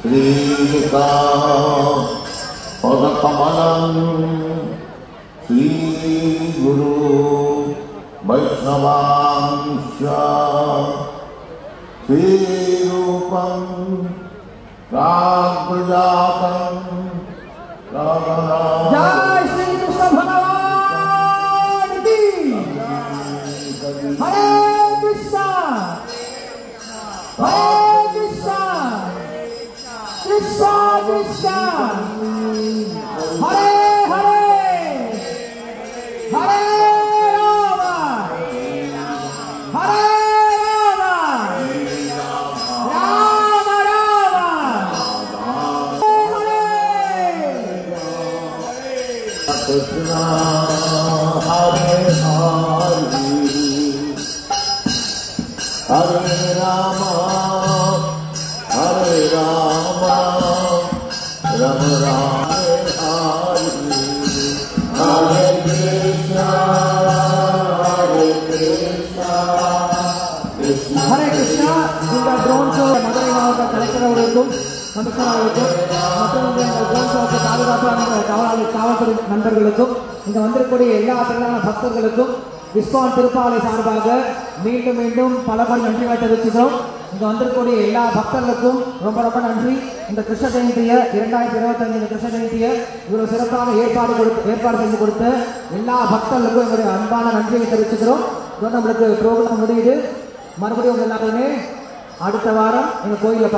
श्रीका पदकमलं श्री गुरु वैष्णवांश्च श्रीरूपं प्राग्जातं जय श्री कृष्ण भगवान की हरे कृष्ण कृष्ण कृष्ण हरे हरे हरे राम राम कृष्ण हरे हरे राम राम राम हरे कृष्ण हरे कृष्ण இந்த ட்ரோன் ஷோ மதுரை மாவட்ட கலெக்டர் அவர்களுக்கும் கமிஷனர் அவர்களுக்கும் மற்றும் இந்த ட்ரோன் ஷோக்கு பாதுகாப்பு காவல்துறை நண்பர்களுக்கும் இங்கே வந்திருக்கக்கூடிய எல்லா திரளான பக்தர்களுக்கும் விஸ்வான் திருப்பாலை சார்பாக மீண்டும் மீண்டும் பலபடி நன்றிகளை தெரிவிச்சுக்கிறோம். இங்கே வந்திருக்கக்கூடிய எல்லா பக்தர்களுக்கும் ரொம்ப ரொம்ப நன்றி. இந்த கிருஷ்ண ஜெயந்தியை 2025 இந்த கிருஷ்ண ஜெயந்தியை இவ்வளோ சிறப்பான ஏற்பாடு செஞ்சு கொடுத்த எல்லா பக்தர்களுக்கும் எங்களுடைய அன்பான நன்றியை தெரிவிச்சுக்கிறோம். இதோட நம்மளுக்கு ப்ரோக்ராம் முடியுது. மறுபடியும் எல்லாருமே அடுத்த வாரம் எங்கள் கோயிலில்